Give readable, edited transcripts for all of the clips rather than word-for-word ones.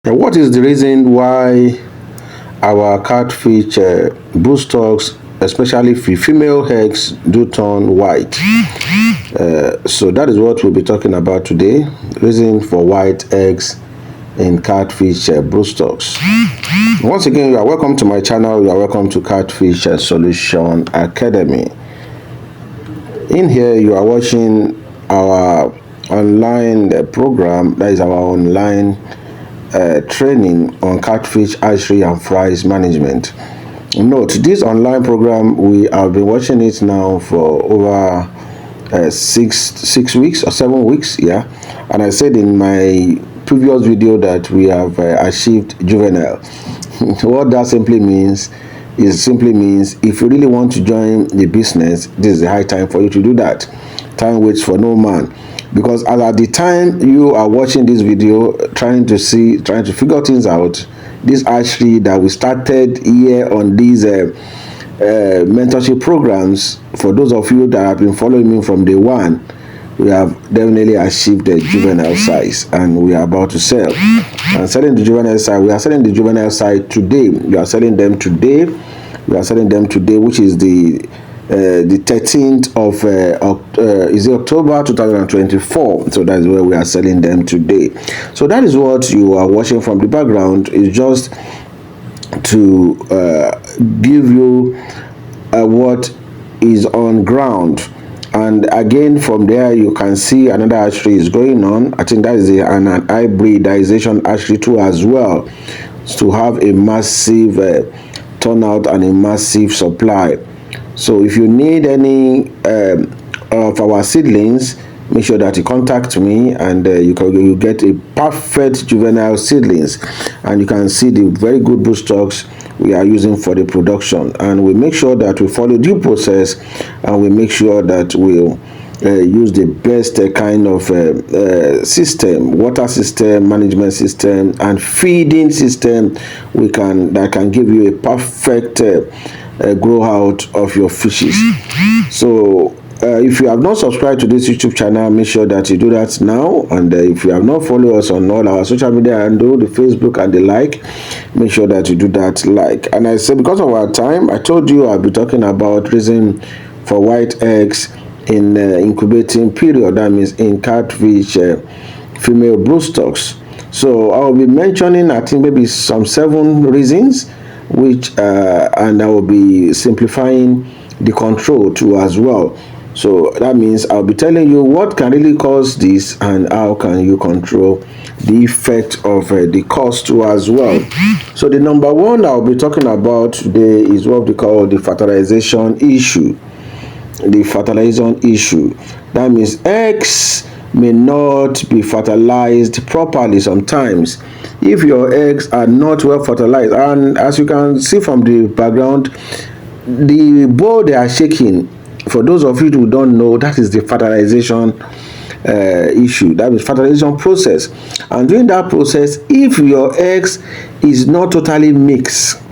And what is the reason why our catfish brood stocks, especially female eggs, do turn white? So that is what we'll be talking about today. Reason for white eggs in catfish brood stocks. Once again, you are welcome to my channel. You are welcome to Catfish Solution Academy. In here, you are watching our online program. That is our online training on catfish hatchery and fries management. Note, this online program, we have been watching it now for over 6 weeks or 7 weeks, yeah. And I said in my previous video that we have achieved juvenile. What that simply means if you really want to join the business, this is the high time for you to do that. Time waits for no man, because as at the time you are watching this video, trying to figure things out, this hatchery that we started here on these mentorship programs, for those of you that have been following me from day one, we have definitely achieved the juvenile size, and we are about to sell. And selling the juvenile size, we are selling the juvenile size today. We are selling them today. Which is the 13th of is it October 2024. So that is where we are selling them today. So that is what you are watching from the background. Is just to give you what is on ground. And again, from there you can see another hatchery is going on. I think that is an hybridization hatchery too as well, to have a massive turnout and a massive supply. So if you need any of our seedlings, make sure that you contact me, and you get a perfect juvenile seedlings, and you can see the very good brood stocks we are using for the production. And we make sure that we follow due process, and we make sure that we'll use the best kind of system, water system, management system, and feeding system that can give you a perfect grow out of your fishes. So if you have not subscribed to this YouTube channel, make sure that you do that now. And if you have not followed us on all our social media handle, the Facebook and the like, make sure that you do that like. And I said, because of our time, I told you I'll be talking about reason for white eggs in incubating period. That means in catfish female brood stocks. So I'll be mentioning, I think, maybe some 7 reasons, which and I will be simplifying the control too as well. So that means I'll be telling you what can really cause this, and how can you control the effect of the cost too as well. So the number one I'll be talking about today is what we call the fertilization issue. The fertilization issue. That means eggs may not be fertilized properly sometimes. If your eggs are not well fertilized, and as you can see from the background, the bowl they are shaking, for those of you who don't know, that is the fertilization issue. That is fertilization process. And during that process, if your eggs is not totally mixed,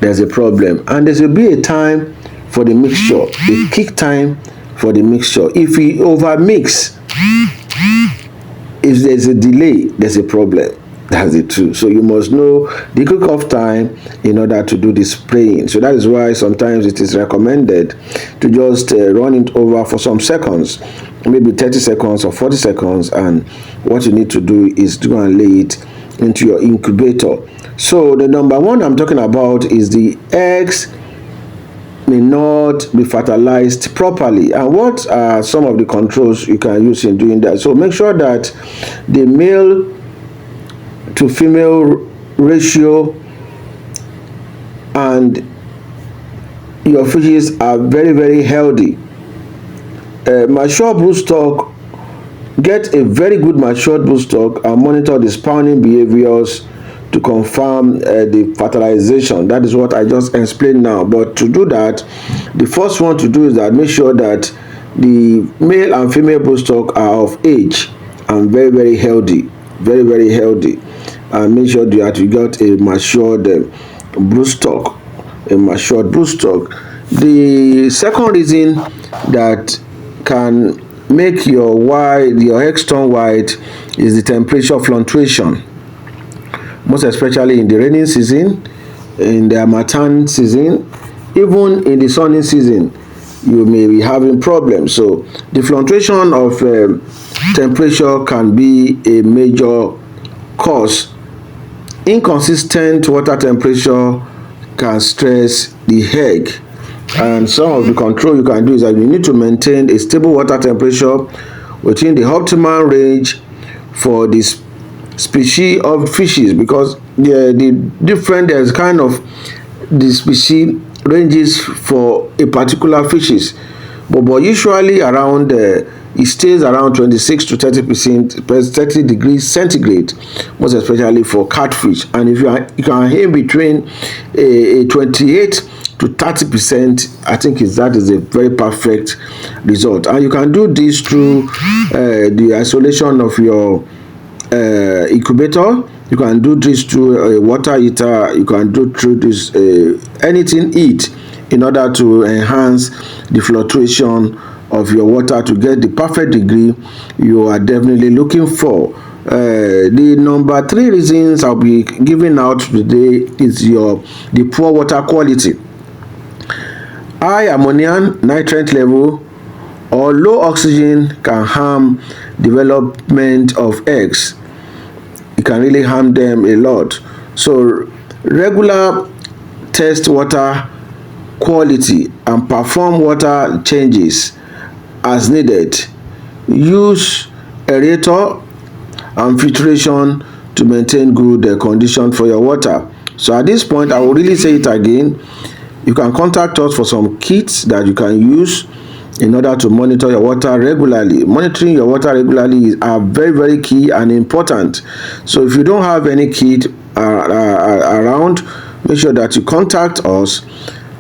there's a problem, and there will be a time for the mixture, a kick time for the mixture. If we over mix, if there's a delay, there's a problem. That's it too. So you must know the cook-off time in order to do the spraying. So that is why sometimes it is recommended to just run it over for some seconds, maybe 30 seconds or 40 seconds. And what you need to do is to go and lay it into your incubator. So the number one I'm talking about is the eggs may not be fertilized properly. And what are some of the controls you can use in doing that? So make sure that the male to female ratio and your fishes are very, very healthy. Mature brood stock, get a very good matured brood stock and monitor the spawning behaviors to confirm the fertilization. That is what I just explained now. But to do that, the first one to do is that make sure that the male and female brood stock are of age and very, very healthy, very, very healthy. And make sure that you got a matured brood stock, The second reason that can make your eggs turn white is the temperature fluctuation. most especially in the raining season, in the harmattan season, even in the sunny season, you may be having problems. So the fluctuation of temperature can be a major cause. Inconsistent water temperature can stress the egg, and some of the control you can do is that you need to maintain a stable water temperature within the optimal range for this species of fishes, because there's kind of the species ranges for a particular fishes, but usually around it stays around 26 to 30 degrees centigrade, most especially for catfish. And if you can aim between a 28 to 30%, I think that is a very perfect result. And you can do this through the isolation of your incubator. You can do this through a water heater. You can do through this anything heat, in order to enhance the fluctuation of your water to get the perfect degree you are definitely looking for. The number 3 reasons I'll be giving out today is the poor water quality. High ammonium nitrate level or low oxygen can harm development of eggs. It can really harm them a lot. So regular test water quality and perform water changes as needed. Use aerator and filtration to maintain good condition for your water. So at this point, I will really say it again. You can contact us for some kits that you can use in order to monitor your water regularly. Monitoring your water regularly is very, very key and important. So if you don't have any kit around, make sure that you contact us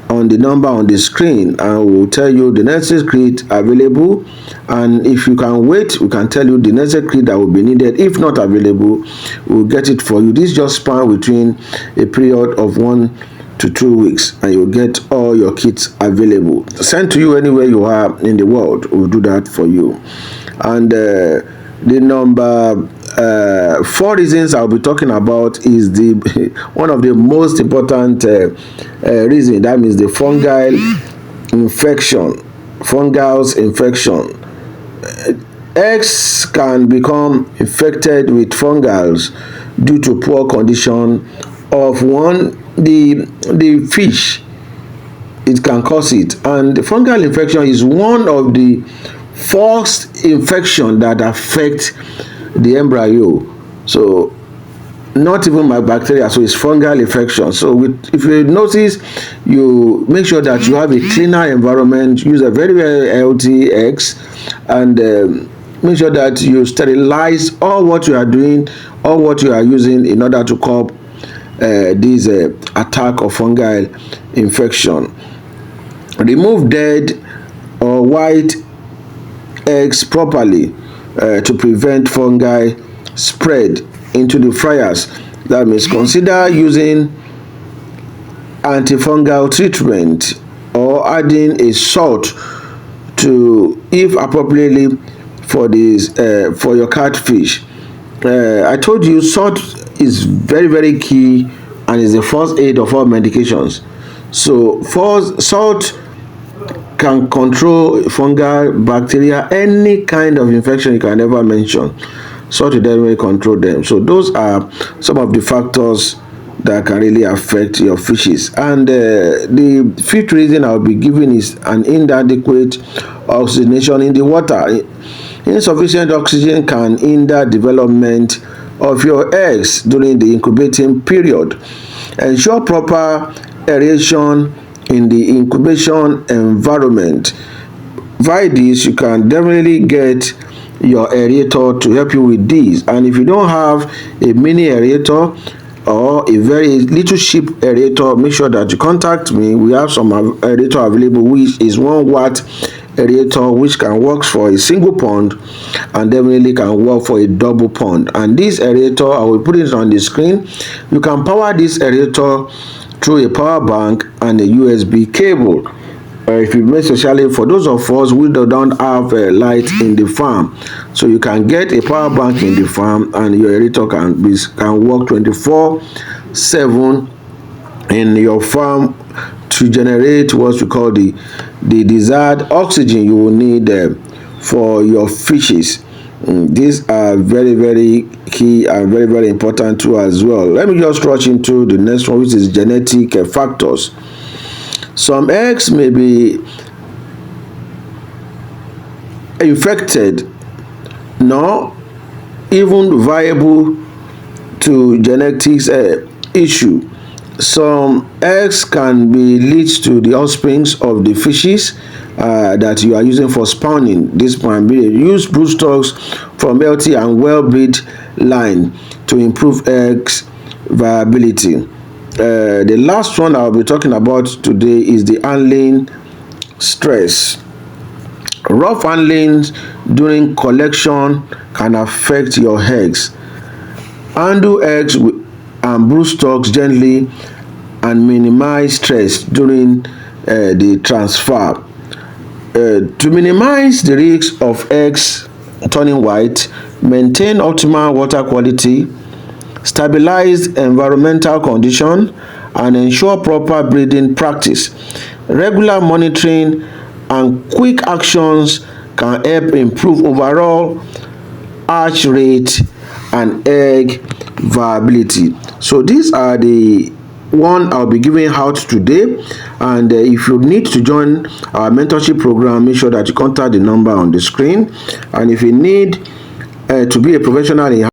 on the number on the screen, and we'll tell you the necessary kit available. And if you can wait, we can tell you the necessary kit that will be needed. If not available, we'll get it for you. This just span between a period of 1 to 2 weeks, and you'll get all your kits available, sent to you anywhere you are in the world. We'll do that for you. And the number 4 reasons I'll be talking about is the one of the most important reason. That means the fungal infection. Eggs can become infected with fungals due to poor condition of the fish. It can cause it, and the fungal infection is one of the first infection that affect the embryo. So not even my bacteria, so it's fungal infection. So if you notice, you make sure that you have a cleaner environment, use a very, very healthy eggs, and make sure that you sterilize all what you are doing, all what you are using, in order to curb this attack of fungal infection. Remove dead or white eggs properly to prevent fungi spread into the fryers. That means consider using antifungal treatment or adding a salt to, if appropriately, for this for your catfish. I told you salt is very, very key and is the first aid of all medications. So first, salt can control fungal, bacteria, any kind of infection you can ever mention. Salt will definitely control them. So those are some of the factors that can really affect your fishes. And the 5th reason I'll be giving is an inadequate oxygenation in the water. Insufficient oxygen can hinder development of your eggs during the incubating period. Ensure proper aeration in the incubation environment. Via this, you can definitely get your aerator to help you with this. And if you don't have a mini aerator or a very little cheap aerator, make sure that you contact me. We have some aerator available, which is 1 watt aerator, which can work for a single pond and definitely can work for a double pond. And this aerator, I will put it on the screen. You can power this aerator through a power bank and a USB cable. if you especially for those of us who don't have light in the farm, so you can get a power bank in the farm and your aerator can work 24/7 in your farm to generate what we call the desired oxygen you will need for your fishes. These are very, very key and very, very important too as well. Let me just rush into the next one, which is genetic factors. Some eggs may be infected, nor even viable to genetics issue. Some eggs can be lead to the offsprings of the fishes that you are using for spawning. This can be use broodstocks from healthy and well-bred line to improve eggs viability. The last one I'll be talking about today is the handling stress. Rough handling during collection can affect your eggs. Handle eggs and broodstocks gently and minimize stress during the transfer. To minimize the risk of eggs turning white, maintain optimal water quality, stabilize environmental condition, and ensure proper breeding practice. Regular monitoring and quick actions can help improve overall hatch rate and egg viability. So these are the one I'll be giving out today, and if you need to join our mentorship program, make sure that you contact the number on the screen. And if you need to be a professional in